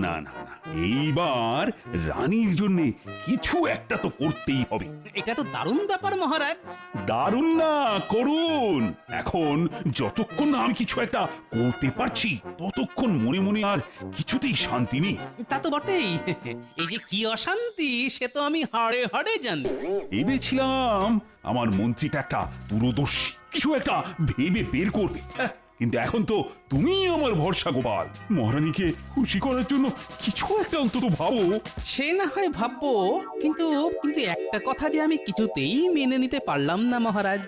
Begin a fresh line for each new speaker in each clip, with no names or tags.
না না না, এইবার রানীর জন্য কিছু একটা তো করতেই হবে।
এটা তো দারুণ ব্যাপার মহারাজ।
দারুণ না, করুন। এখন যতক্ষণ না আমি কিছু একটা করতে পারছি ততক্ষণ মনে মনে আর কিছুতেই শান্তি নেই।
তা তো বটেই। এই যে কি অশান্তি সে তো আমি হাড়ে হাড়ে জানি।
ভেবেছিলাম আমার মন্ত্রীটা একটা দূরদর্শী, কিছু একটা ভেবে বের করবে। কিন্তু এখন তো তুমি আমার ভরসা গোপাল। মহারানীকে খুশি করার জন্য কিছু একটা অন্তত ভাবো।
সে না হয় ভাববো, কিন্তু কিন্তু একটা কথা যে আমি কিছুতেই মেনে নিতে পারলাম না মহারাজ।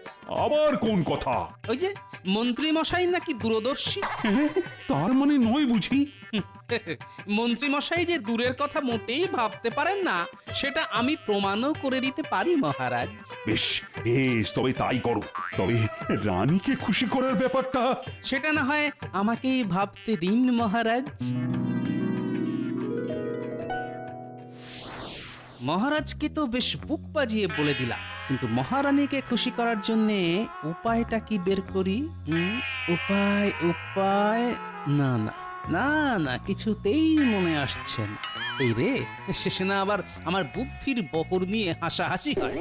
আবার কোন কথা?
ওই যে মন্ত্রী মশাই নাকি দূরদর্শী।
তার মানে নয় বুঝি?
মন্ত্রী মশাই যে দূরের কথা মোটেই ভাবতে পারেন না সেটা আমি প্রমাণও করে দিতে পারি মহারাজ।
বেশ বেশ, তবে তাই করো। তবে রানীকে খুশি করার ব্যাপারটা
সেটা না হয় আমাকেই ভাবতে দিন মহারাজ। মহারাজকে তো বেশ বুক বাজিয়ে বলে দিলাম, কিন্তু মহারানীকে খুশি করার জন্য উপায়টা কি বের করি? উপায় উপায় না না না না, কিছুতেই মনে আসছে না। এই রে, শেষে না আবার আমার বুদ্ধির বহর নিয়ে হাসাহাসি হয়।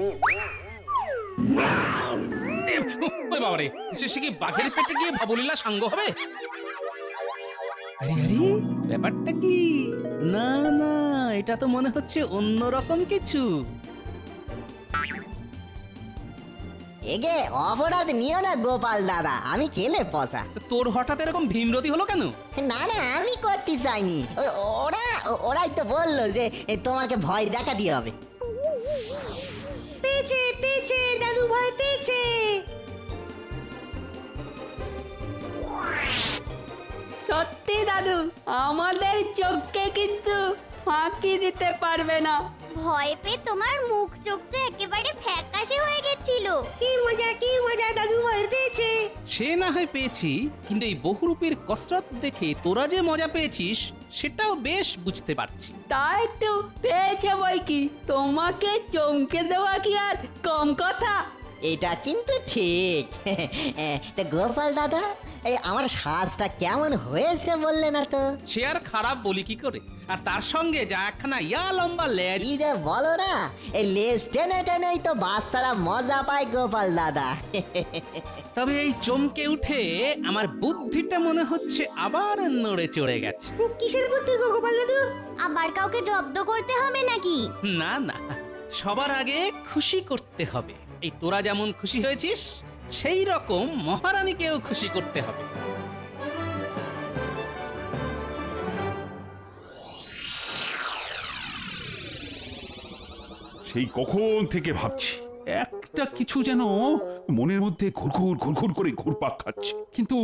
ওই বাবারে, শেষে কি বাঘের পেটে গিয়ে ভবলীলা সাঙ্গ হবে? আরে আরে, ব্যাপারটা কি? না না, এটা তো মনে হচ্ছে অন্যরকম কিছু।
এগে অপরাধ নিও না গোপাল দাদা, আমি খেলে পসা।
তোর হঠাৎ এরকম ভীমরতি হলো কেন?
না না, আমি করতে চাইনি। ওরাই তো বললো যে তোমাকে ভয় দেখাতে হবে। পেয়েছে পেয়েছে দাদু, ভয় পেয়েছে।
সত্যি দাদু, আমাদের চোখকে কিন্তু ফাঁকি দিতে পারবে না।
ভয় পেয়ে তোমার মুখ চোখ তো একেবারে ফ্যাকাশে হয়ে গেছিল।
কি মজা দাদু, ভয় পেয়েছে।
সে না হয় পেয়েছি, কিন্তু এই বহুরূপের কসরত দেখে তোরা যে মজা পেয়েছিস সেটাও বেশ বুঝতে পারছি।
তা একটু পেয়েছে বই কি, তোমাকে চমকে দেওয়া কি আর কম কথা?
এটা কিন্তু ঠিক। তা গোপাল দাদা, এই আমার সাজটা কেমন হয়েছে বললে না তো?
সে আর খারাপ বলি কি করে? আর তার সঙ্গে যা একখানা ইয়া লম্বা লেজ।
কি যে বলো না, এই লেজ টেনে টেনেই তো বাচ্চারা মজা পায় গোপাল দাদা।
তবে এই চমকে উঠে আমার বুদ্ধিটা মনে হচ্ছে আবার নড়ে চড়ে গেছে।
কিসের বুদ্ধি গো গোপাল দাদু?
আবার কাউকে জব্দ করতে হবে নাকি?
না না, সবার আগে খুশি করতে হবে। এই তোরা যেমন খুশি হয়েছিস সেই রকম মহারানীকেও খুশি করতে হবে।
সেই কখন থেকে ভাবছি একটা কিছু যেন মনের মধ্যে ঘুরঘুর ঘুরঘুর করে ঘুরপাক খাচ্ছে, কিন্তু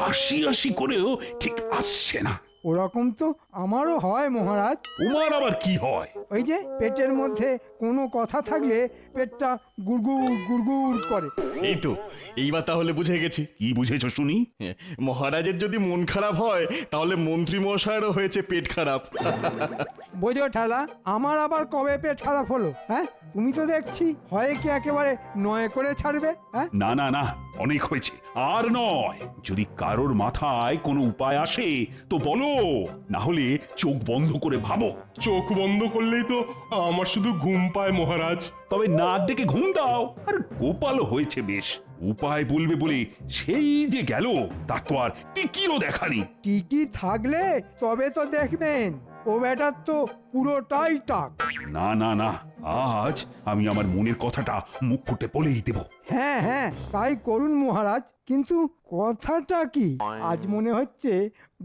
আশি আশি করেও ঠিক আসছে না।
ওরকম তো আমারও হয় মহারাজ।
তোমার আবার কি হয়?
ওই যে পেটের মধ্যে কোনো কথা থাকলে পেটটা গুড়গুড় গুড়গুড় করে।
এই তো, এইবার তাহলে বুঝে গেছি।
কি বুঝেছো শুনি?
মহারাজের যদি মন খারাপ হয় তাহলে মন্ত্রী মশাইয়েরও হয়েছে পেট খারাপ।
বোঝো ঠেলা, আমার আবার কবে পেট খারাপ হলো? হ্যাঁ, তুমি তো দেখছি হয় কি একেবারে নয় করে ছাড়বে। হ্যাঁ,
না না না, অনেক হয়েছে, আর নয়। যদি কারোর মাথায় কোনো উপায় আসে তো বলো, না হলে চোখ বন্ধ করে ভাবো।
চোখ বন্ধ করলেই তো আমার শুধু ঘুম পায় মহারাজ।
তবে নাক ডেকে ঘুম দাও। আর গোপাল হয়েছে বেশ, উপায় বলবে বলে সেই যে গেল, তার তো আর টিকিও দেখানি।
টিকি থাকলে তবে তো দেখবেন ও বেটার তো পুরোটাই টাক।
না না না, আজ আমি আমার মনের কথাটা মুখ ফুটে বলেই দেব।
হ্যাঁ হ্যাঁ, তাই করুন মহারাজ। কিন্তু কথাটা কি? আজ মনে হচ্ছে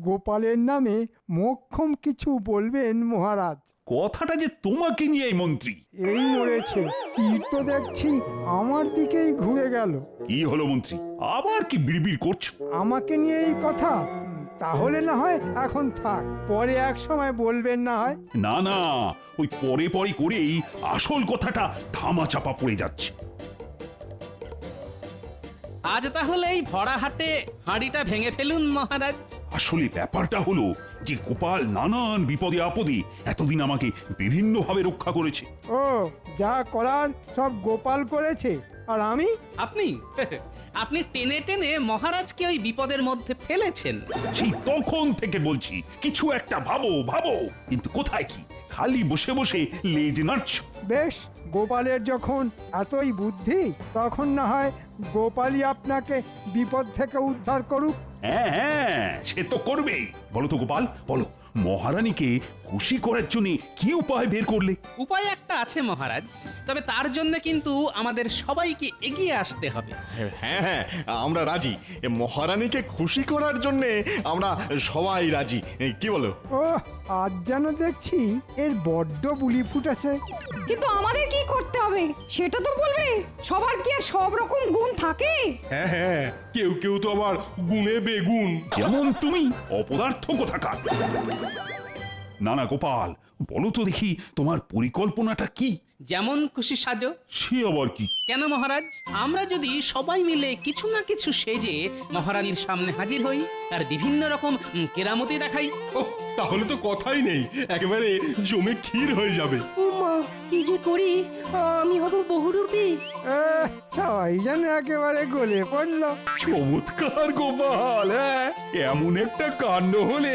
গোপালের নামে মোক্ষম কিছু বলবেন মহারাজ।
কথাটা যে তোমাকে নিয়ে মন্ত্রী।
এই মরেছে, তীর তো দেখছি আমার দিকেই ঘুরে গেল।
কি হলো মন্ত্রী, আবার কি বিড়বিড় করছো?
আমাকে নিয়ে এই কথা? তাহলে না হয় এখন থাক, পরে এক সময় বলবেন না হয়।
না না, ওই পরে পরে করেই আসল কথাটা ধামা চাপা পড়ে যাচ্ছে।
আজ তাহলে এই ভরা হাটে হাঁড়িটা ভেঙে ফেলুন মহারাজ।
আসলে ব্যাপারটা হলো যে গোপাল নানান বিপদে আপদে এতদিন আমাকে বিভিন্নভাবে রক্ষা করেছে।
ও, যা করার সব গোপাল করেছে, আর আমি?
আপনি আপনি টেনে টেনে মহারাজকে ওই বিপদের মধ্যে ফেলেছেন।
সেই তখন থেকে বলছি কিছু একটা ভাবো ভাবো, কিন্তু কোথায় কি, খালি বসে বসে লেজ নাড়ছ।
বেশ, গোপালের যখন এতই বুদ্ধি, তখন না হয় গোপালই আপনাকে বিপদ থেকে উদ্ধার করুক।
হ্যাঁ হ্যাঁ, সে তো করবেই। বলো তো গোপাল, বলো মহারানীকে খুশি করার জন্য কি উপায় বের করলে?
উপায় একটা আছে মহারাজ, তবে তার জন্য কিন্তু আমাদের সবাইকে এগিয়ে আসতে হবে।
হ্যাঁ হ্যাঁ, আমরা রাজি। এ মহারানীকে খুশি করার জন্যে আমরা সবাই রাজি, কি বলো?
ও, আজ যেন দেখছি এর বড্ড বুলি ফুটেছে।
কিন্তু আমাদের কি করতে হবে সেটা তো বলবে। সবার কি আর সব রকম গুণ থাকে?
হ্যাঁ হ্যাঁ, কেউ কেউ তো আবার গুণে বেগুন।
যেমন তুমি, অপদার্থ কোথাকার। না না গোপাল, বলো তো দেখি তোমার পরিকল্পনাটা কি?
যেমন খুশি সাজো।
সে আবার কি?
কেন মহারাজ, আমরা যদি সবাই মিলে কিছু না কিছু সেজে মহারানীর সামনে হাজির হই আর বিভিন্ন রকম কেরামতি দেখাই।
ওহ, তাহলে তো কথাই নেই, একেবারে জমে ক্ষীর হয়ে যাবে।
উমা, কি যে করি, আমি হব বহুরূপী।
সবাই যেন একেবারে গলে পড়লো।
চমৎকার গোপাল, হ্যাঁ এমন একটা কাণ্ড হলে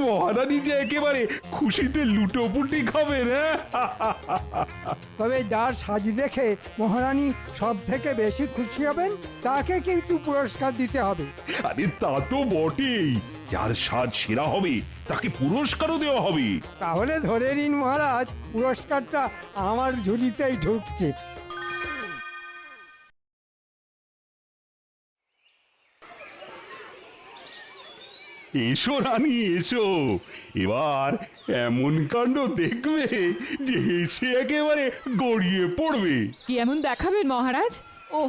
মহারানী যে একেবারে খুশিতে লুটোপুটি খাবেন।
তবে যার সাজ দেখে মহারানী সব থেকে বেশি খুশি হবেন, তাকে কিন্তু পুরস্কার দিতে হবে।
আরে তা তো বটেই, যার সাজ সেরা হবে তাকে পুরস্কারও দেওয়া হবে।
তাহলে ধরে নিন মহারাজ, পুরস্কারটা আমার ঝুলিতেই ঢুকছে।
এসো রানী এসো, এবার এমন কাণ্ড দেখবে যে হেসে একেবারে গড়িয়ে পড়বে।
কি এমন দেখাবেন মহারাজ? ও,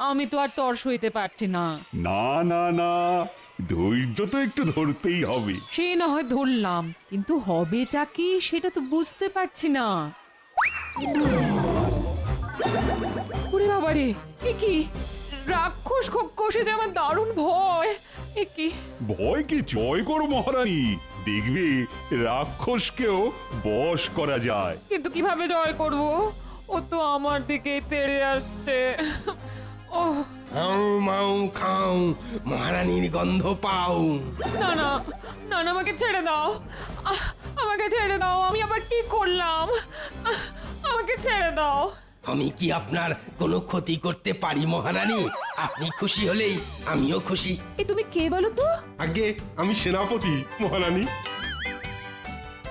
আমি তো আর তর সইতে পারছি না।
না না না, ধৈর্য তো একটু ধরতেই হবে।
সে না হয় ধরলাম, কিন্তু হবেটা কি সেটা তো বুঝতে পারছি না। ওরে বাবারে, এ কি রাক্ষস কষে যে আমার দারুণ ভয়। এ কি
ভয়কে জয় করো মহারানী, দেখবে রাক্ষসকেও বশ করা যায়।
কিন্তু কিভাবে জয় করব? ও তো আমার দিকে তেড়ে আসছে। ও
খাও মাও খাও, মহারানীর গন্ধ পাও।
না না না না, আমাকে ছেড়ে দাও, আমাকে ছেড়ে দাও। আমি আবার কি করলাম? আমাকে ছেড়ে দাও।
আমি কি আপনার কোনো ক্ষতি করতে পারি মহারানী? আপনি খুশি হলেই আমিও খুশি।
এ তুমি কে বলো তো?
আগে আমি সেনাপতি মহারানী।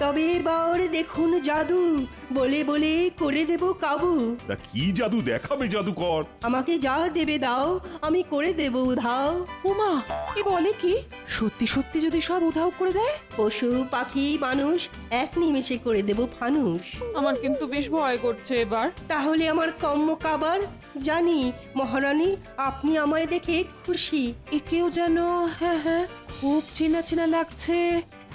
তবে এবার দেখুন জাদু, বলে বলে করে দেব কাবু।
তা কি জাদু দেখাবে জাদুকর?
আমাকে যা দেবে দাও, আমি করে দেব উধাও।
উমা, এ বলে কি? সত্যি সত্যি যদি সব উধাও করে দেয়?
পশু পাখি মানুষ এক নিমেষে করে দেব ফানুষ।
আমার কিন্তু বেশ ভয় করছে এবার।
তাহলে আমার কম্ম কাবার, জানি মহারানী আপনি আমায় দেখে খুশি।
একেও যেন হ্যাঁ হ্যাঁ খুব চেনা চেনা লাগছে।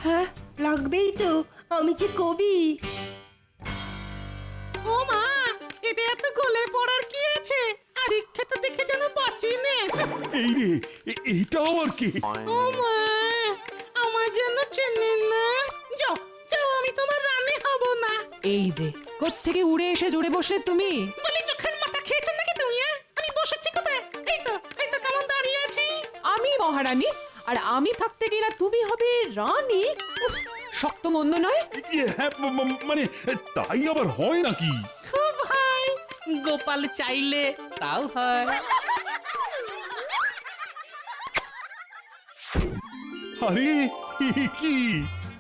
হ্যাঁ,
লাগবেই তো, আমি যে কবি।
ও মা, এটা এত গলে পড়ার কি আছে? আর ইচ্ছেটা দেখে যেন বাঁচি নে।
এই রে, এইটা আবার কি?
ও মা, আমার যেন চেনেন না। যাও যাও, আমি তোমার রানী হব না।
এই যে কোত্থেকে উড়ে এসে জুড়ে বসলে তুমি?
বলি চোখের মাথা খেয়েছেন নাকি তুমি? আমি বসেছি কোথায়? এই তো কেমন দাঁড়িয়ে আছি।
আমি মহারানী, আর আমি থাকতে গেলে তুমি হবে রানী? উফ, শক্ত মন্দ নয়।
হ্যাঁ, মানে তাই আবার হয় নাকি?
খুব হয়, গোপাল চাইলে তাও হয়।
আরে এ কি,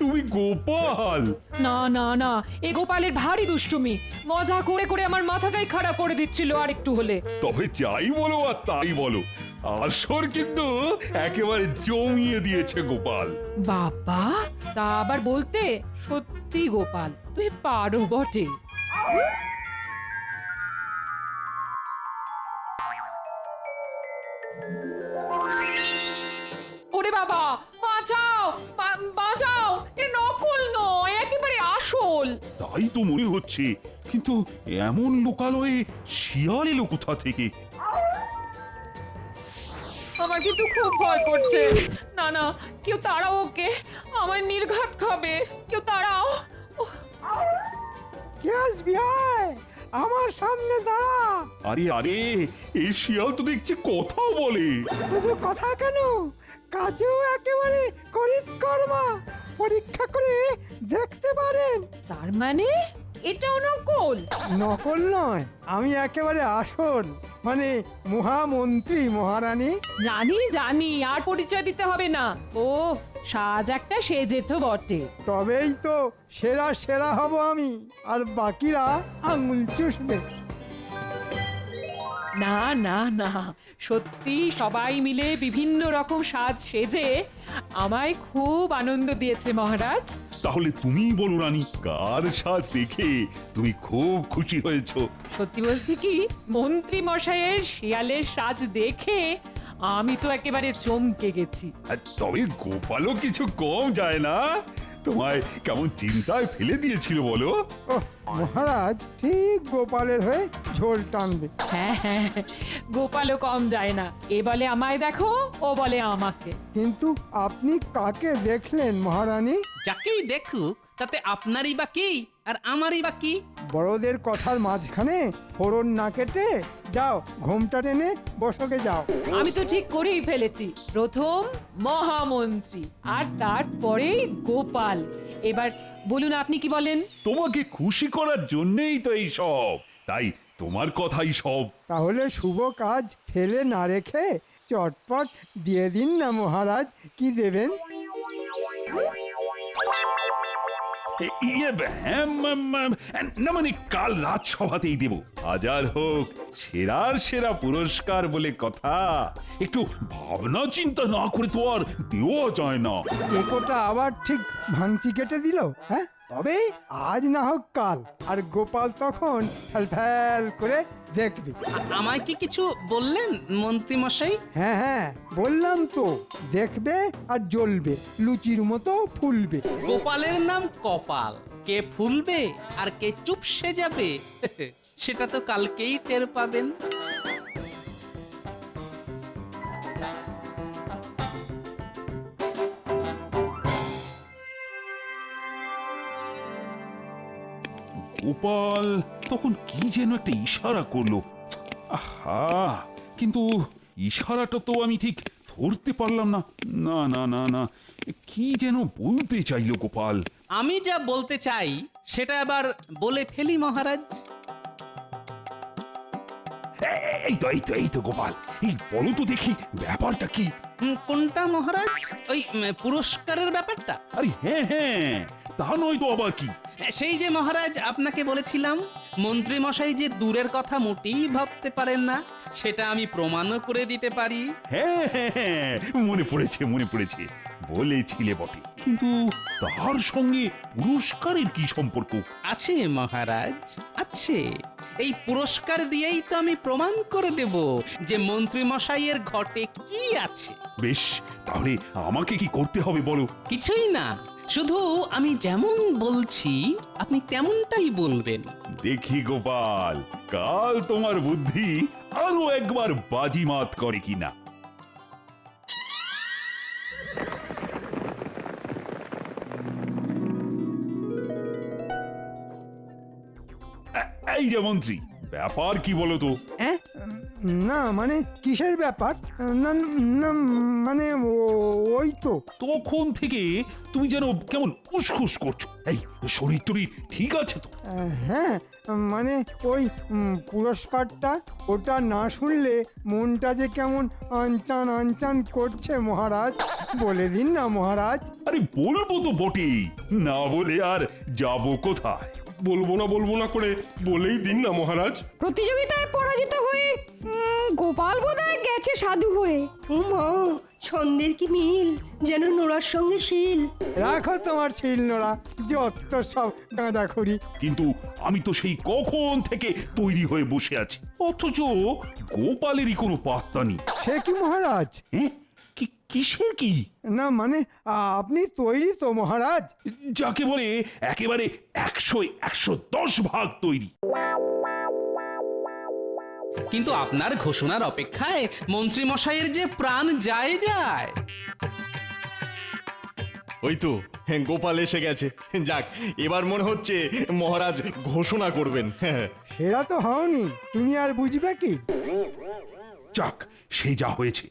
তুমি গোপাল?
না না না, এ গোপালের ভারী দুষ্টুমি। মজা করে করে আমার মাথাটাই খারাপ করে দিচ্ছিল আর একটু হলে।
তবে যাই বলো আর তাই বলো, আসর কিন্তু একেবারে জমিয়ে দিয়েছে গোপাল।
বাবা, তা আবার বলতে? সত্যি গোপাল, তুই পারো বটে। ওরে বাবা, বাঁচাও বাঁচাও, এ নকল নয়, একেবারে আসল।
তাই তো মনে হচ্ছে, কিন্তু এমন লোকালয়ে শিয়াল এলো কোথা থেকে?
আমার কিন্তু খুব ভয় করছে। না না, কেউ তাড়াও ওকে, আমার নির্ঘাত খাবে। কেউ তাড়াও।
কে আসবি? আয় আমার সামনে দাঁড়া।
আরে আরে এই শিয়াল তো দেখছি কথাও বলে।
শুধু কথা কেন, কাজেও একেবারে করিতকর্মা। পরীক্ষা করে দেখতে পারেন।
তার মানে এটাও নকল?
নকল নয়, আমি একেবারে আসল, মানে মহামন্ত্রী মহারানী।
জানি জানি, আর পরিচয় দিতে হবে না। ও সাজ একটা সেজেছো বটে।
তবেই তো সেরা সেরা হব আমি, আর বাকিরা আঙুল চুষবে।
না না না, সত্যি সবাই মিলে বিভিন্ন রকম সাজ সেজে আমায় খুব আনন্দ দিয়েছে মহারাজ।
তাহলে তুমি বলো রানী, কার সাজ দেখে তুমি খুব খুশি হয়েছো?
সত্যি বলতে কি, মন্ত্রী মশাইয়ের শিয়ালের সাজ দেখে আমি তো একেবারে চমকে গেছি।
আর তবে গোপালও কিছু কম যায় না। তোমায় কেমন চিন্তায় ফেলে দিয়েছিল বলো?
ওহ, মহারাজ ঠিক গোপালের হয়ে ঝোল টানবে।
হ্যাঁ হ্যাঁ, গোপালও কম যায় না। এ বলে আমায় দেখো, ও বলে আমাকে।
কিন্তু আপনি কাকে দেখলেন মহারানী?
যাকেই দেখুক তাতে আপনারই বা কি আর আমারই বা কি?
বড়দের কথার মাঝখানে ফোড়ন না কেটে যাও, ঘোমটা টেনে বসকে যাও।
আমি তো ঠিক করেই ফেলেছি, প্রথম মহামন্ত্রী আর তারপরেই গোপাল। এবার বলুন আপনি কি বলেন?
তোমাকে খুশি করার জন্যই তো এই সব, তাই তোমার কথাই সব।
তাহলে শুভ কাজ ফেলে না রেখে চটপট দিয়ে দিন না মহারাজ। কি দেবেন?
হ্যাঁ, না মানে কাল রাজসভাতেই দেব। হাজার হোক সেরার সেরা পুরস্কার বলে কথা, একটু ভাবনা চিন্তা না করে তো আর দেওয়া যায় না।
একোটা আবার ঠিক ভাঙচি কেটে দিল। হ্যাঁ, তবে আজ না হোক কাল, আর গোপাল তখন ফ্যাল করে দেখবে।
আমায় কি কিছু বললেন মন্ত্রী মশাই?
হ্যাঁ হ্যাঁ, বললাম তো, দেখবে আর জ্বলবে, লুচির মতো ফুলবে।
গোপালের নাম কপাল, কে ফুলবে আর কে চুপসে যাবে সেটা তো কালকেই টের পাবেন।
গোপাল তখন কি যেন একটা ইশারা করলো। আহা, কিন্তু ইশারাটা তো আমি ঠিক ধরতে পারলাম না। না না না না, কি যেন বলতে চাইলো গোপাল।
আমি যা বলতে চাই সেটা আবার বলে ফেলি মহারাজ।
এই তো গোপাল, এই বলো তো দেখি ব্যাপারটা কি?
কোনটা মহারাজ? ওই পুরস্কারের ব্যাপারটা?
আরে হ্যাঁ হ্যাঁ, তা নয় তো আবার কি?
সেই যে মহারাজ আপনাকে বলেছিলাম মন্ত্রী মশাই যে দূরের কথা মোটেই ভাবতে পারেন না, সেটা আমি প্রমাণও করে দিতে পারি।
হ্যাঁ হ্যাঁ হ্যাঁ, মনে পড়েছে, বলেছিলে বটে, কিন্তু তার সঙ্গে পুরস্কারের কি সম্পর্ক?
আছে মহারাজ, আছে। এই পুরস্কার দিয়েই তো আমি প্রমাণ করে দেব যে মন্ত্রী মশাইয়ের ঘটে কি আছে।
বেশ, তাহলে আমাকে কি করতে হবে বলো?
কিছুই না, শুধু আমি যেমন বলছি আপনি তেমনটাই বলবেন।
দেখি গোপাল, কাল তোমার বুদ্ধি আরো একবার বাজিমাত করে কিনা। এই যে মন্ত্রী, ব্যাপার কি বলো তো?
না মানে কিসের ব্যাপার? না না মানে ওই তো
তখন থেকে তুমি যেন কেমন উসখুস করছো। এই শরীর টরীর ঠিক আছে তো?
হ্যাঁ, মানে ওই পুরস্কারটা, ওটা না শুনলে মনটা যে কেমন আনচান আনচান করছে মহারাজ। বলে দিন না মহারাজ।
আরে বলবো তো বটেই, না বলে আর যাবো কোথায়?
বলবো না করে বলেই দিন না মহারাজ।
প্রতিযোগিতায় পরাজিত হয়ে গোপাল বোধহয় গেছে সাধু হয়ে।
মা, ছন্দের কি মিল, যেন নোড়ার সঙ্গে শিল।
রাখো তোমার শিল নোড়া, যত সব গাঁদাখড়ি।
কিন্তু আমি তো সেই কখন থেকে তৈরি হয়ে বসে আছি, অথচ গোপালেরই কোনো পাত্তা নেই।
সে কি মহারাজ?
কিসের কি?
না মানে আপনি তৈরি তো মহারাজ?
যাকে বলে একেবারে 100-110 ভাগ তৈরি।
কিন্তু আপনার ঘোষণার অপেক্ষায় মন্ত্রী মশাইয়ের যে প্রাণ যায়।
ওই তো গোপাল এসে গেছে। যাক, এবার মনে হচ্ছে মহারাজ ঘোষণা করবেন। হ্যাঁ,
সেরা তো হওনি, তুমি আর বুঝবে কি?
যাক, সে যা হয়েছে,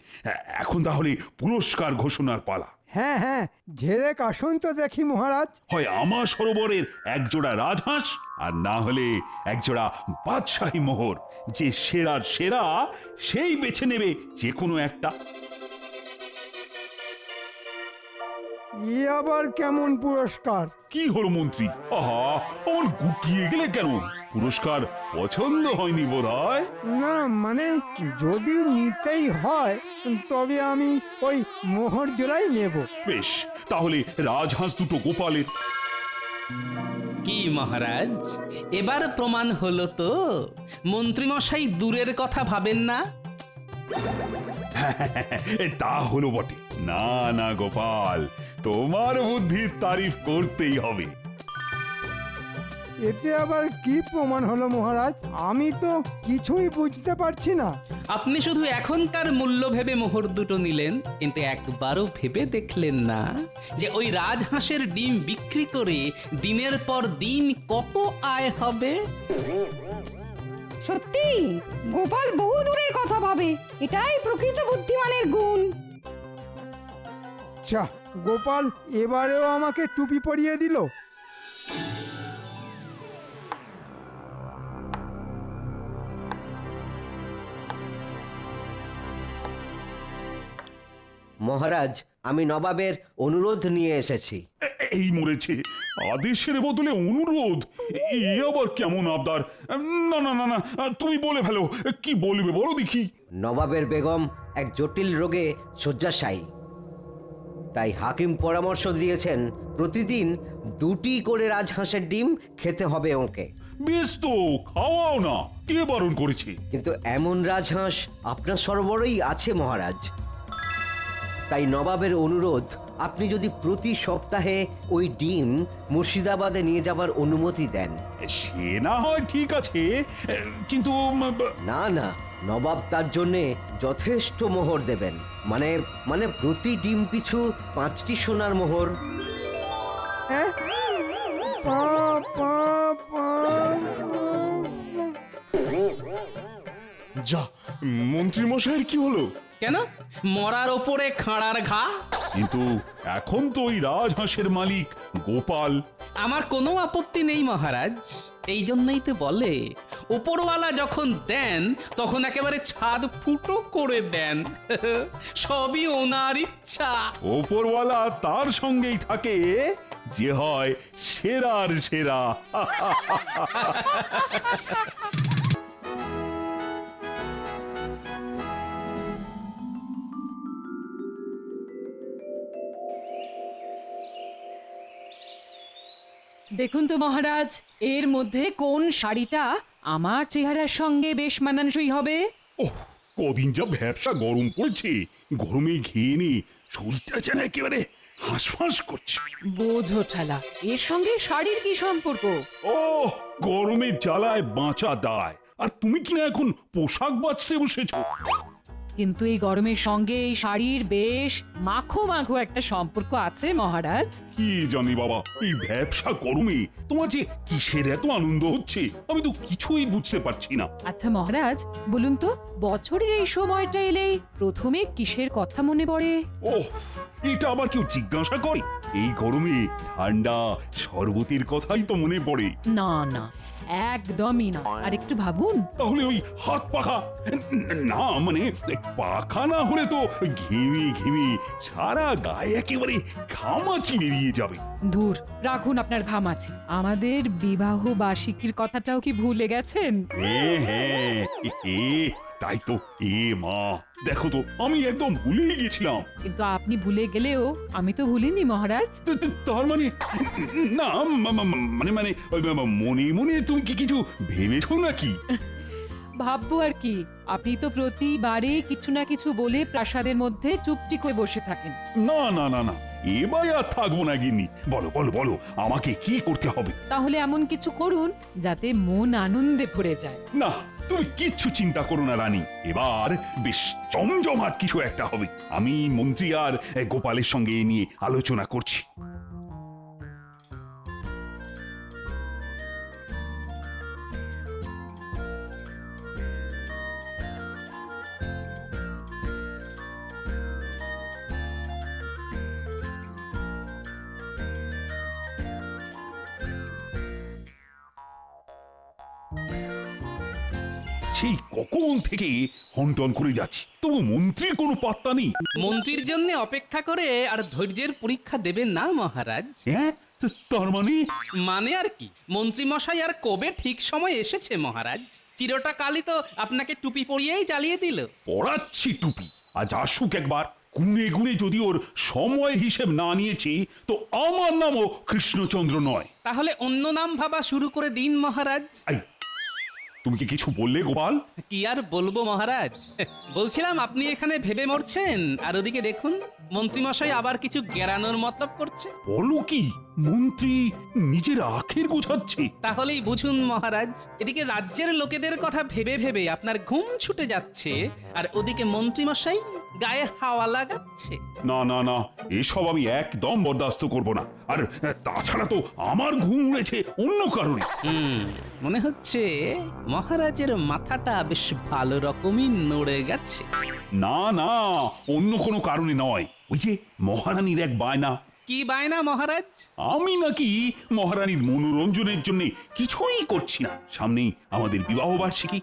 এখন তাহলে পুরস্কার ঘোষণার পালা।
হ্যাঁ হ্যাঁ, ঝেড়ে কাশুন তো দেখি মহারাজ।
হয় আমার সরোবরের একজোড়া রাজহাঁস, আর না হলে একজোড়া বাদশাহী মোহর। যে সেরার সেরা সেই বেছে নেবে যে কোনো একটা।
এ আবার কেমন পুরস্কার?
কি হলো মন্ত্রী, আহা, আমার গুটিয়ে গেলে কেন? পুরস্কার পছন্দ হয়নি বোধহয়?
না মানে, যদি নিতেই হয় তবে আমি ওই মোহর জোড়াই নেব।
বেশ, তাহলে রাজহাঁস দুটো গোপালের।
কি মহারাজ, এবার প্রমাণ হলো তো মন্ত্রীমশাই দূরের কথা ভাবেন না।
তা হলো বটে। না না গোপাল, তোমার বুদ্ধির তারিফ করতেই হবে।
এতে আবার কি প্রমাণ হলো মহারাজ? আমি তো কিছুই বুঝতে পারছি না।
আপনি শুধু এখনকার মূল্য ভেবে মোহর দুটো নিলেন, কিন্তু একবারও ভেবে দেখলেন না যে ওই রাজহাঁসের ডিম বিক্রি করে দিনের পর দিন কত আয় হবে।
সত্যি গোপাল বহু দূরের কথা ভাবে, এটাই প্রকৃত বুদ্ধিমানের গুণ।
চা, গোপাল এবারেও আমাকে টুপি পরিয়ে দিল।
মহারাজ, আমি নবাবের অনুরোধ নিয়ে এসেছি।
এই মরেছে, আদেশের বদলে অনুরোধ? এ আবার কেমন আবদার? না না না না, তুমি বলে ফেলো, কি বলবে বলো দেখি।
নবাবের বেগম এক জটিল রোগে শয্যাশায়ী, তাই হাকিম পরামর্শ দিয়েছেন প্রতিদিন 2টি করে রাজহাঁসের ডিম খেতে হবে ওকে।
বেশ তো, খাওয়াও না, কে বারণ করেছে?
কিন্তু এমন রাজহাঁস আপনার সরবরাহই আছে মহারাজ। তাই নবাবের অনুরোধ, আপনি যদি প্রতি সপ্তাহে ওই ডিম মুর্শিদাবাদে নিয়ে যাবার অনুমতি দেন।
সে না হয় ঠিক আছে, কিন্তু
না না, নবাব তার জন্যে যথেষ্ট মোহর দেবেন। মানে মানে প্রতি ডিম পিছু 5টি সোনার মোহর।
হ্যাঁ? পা, পা, পা,
যা, মন্ত্রী মশাইয়ের কি হলো?
কেন, মরার ওপরে খাঁড়ার ঘা?
কিন্তু এখন তো ওই রাজহাঁসের মালিক গোপাল।
আমার কোনো আপত্তি নেই মহারাজ, এই জন্যই তো বলে উপরওয়ালা যখন দেন তখন একেবারে ছাদ ফুটো করে দেন। সবই ওনার ইচ্ছা।
ওপরওয়ালা তার সঙ্গেই থাকে যে হয় সেরার সেরা।
দেখুন তো মহারাজ, এর মধ্যে কোন শাড়িটা আমার চেহারার সঙ্গে বেশ মানানসই হবে?
ওহ, কদিন যা ব্যবসা গরম পড়ছে, গরমে ঘেয়ে নি শরীরটা যেন একেবারে হাঁসফাঁস করছে।
বোঝো ঠালা, এর সঙ্গে শাড়ির কি সম্পর্ক?
ও, গরমে জ্বালায় বাঁচা দায়, আর তুমি কিনা এখন পোশাক বাঁচতে বসেছো।
কিন্তু এই গরমের সঙ্গে এই শাড়ির বেশ মাখো মাখো একটা সম্পর্ক আছে মহারাজ।
কি জানি বাবা, এই ব্যবসা গরমে তোমার যে কিসের এত আনন্দ হচ্ছে আমি তো কিছুই বুঝতে পারছি না।
আচ্ছা মহারাজ, বলুন তো বছরের এই সময়টা এলেই প্রথমে কিসের কথা মনে পড়ে?
ওহ, এটা আবার কেউ জিজ্ঞাসা করে? এই গরমে ঠান্ডা শরবতের কথাই তো মনে পড়ে।
না না, একদমই না, আর একটু ভাবুন।
তাহলে ওই হাত পাখা? না মানে পাখা না হলে তো ঘেমে ঘেমে সারা গায়ে একেবারে ঘামাচি বেরিয়ে যাবে।
দূর রাখুন আপনার ঘামাচি, আমাদের বিবাহ বার্ষিকীর কথাটাও কি ভুলে গেছেন?
হ্যাঁ হ্যাঁ, তাই তো। এ মা, দেখো তো, আমি একদম ভুলেই গেছিলাম।
কিন্তু আপনি ভুলে গেলেও আমি তো ভুলিনি মহারাজ।
তার মানে না, মানে মানে মনে মনে তুমি কি কিছু ভেবেছো নাকি?
ভাববো আর কি, আপনি তো প্রতিবারে কিছু না কিছু বলে প্রাসাদের মধ্যে চুপটি করে বসে থাকেন।
না না না না, এবার আর থাকবো না গিন্নি। বলো বলো বলো, আমাকে কি করতে হবে?
তাহলে এমন কিছু করুন যাতে মন আনন্দে ভরে যায়।
না, তুমি কিচ্ছু চিন্তা করো না রানী, এবার বেশ জমজমাট কিছু একটা হবে। আমি মন্ত্রী আর গোপালের সঙ্গে এ নিয়ে আলোচনা করছি। সেই কখন থেকে হন্টন করে যাচ্ছি, তবু মন্ত্রীর কোনো পাত্তা নেই।
মন্ত্রীর জন্য অপেক্ষা করে আর ধৈর্যের পরীক্ষা দেবেন না মহারাজ।
হ্যাঁ, তার মানে
মানে আর কি, মন্ত্রী মশাই আর কবে ঠিক সময় এসেছে মহারাজ। চিরটা কালই তো আপনাকে টুপি পরিয়েই জ্বালিয়ে দিল।
পড়াচ্ছি টুপি, আজ আসুক একবার। গুনে গুনে যদি ওর সময় হিসেব না নিয়েছি, তো আমার নামও কৃষ্ণচন্দ্র নয়।
তাহলে অন্য নাম ভাবা শুরু করে দিন মহারাজ।
এই, তুমি কি কিছু বললে গোপাল?
কি আর বলবো মহারাজ, বলছিলাম আপনি এখানে ভেবে মরছেন, আর ওদিকে দেখুন মন্ত্রীমশাই আবার কিছু গেরানোর মতলব করছে।
বলো কি, মন্ত্রী নিজের আখের গোছাচ্ছে?
তাহলেই বুঝুন মহারাজ, এদিকে রাজ্যের লোকেদের কথা ভেবে ভেবে আপনার ঘুম ছুটে যাচ্ছে, আর ওদিকে মন্ত্রীমশাই গায়ে হাওয়া লাগাচ্ছে।
না না না, এসব আমি একদম বরদাস্ত করব না। আর তাছাড়া তো আমার ঘুম উড়েছে অন্য কারণে।
মনে হচ্ছে মহারাজের মাথাটা বেশ ভালো রকমই নড়ে গেছে।
না না, অন্য কোনো কারণে নয়। ওই যে মহারানীর এক বায়না।
কি বায়না মহারাজ?
আমি নাকি মহারানীর মনোরঞ্জনের জন্য কিছুই করছি না। সামনেই আমাদের বিবাহ বার্ষিকী।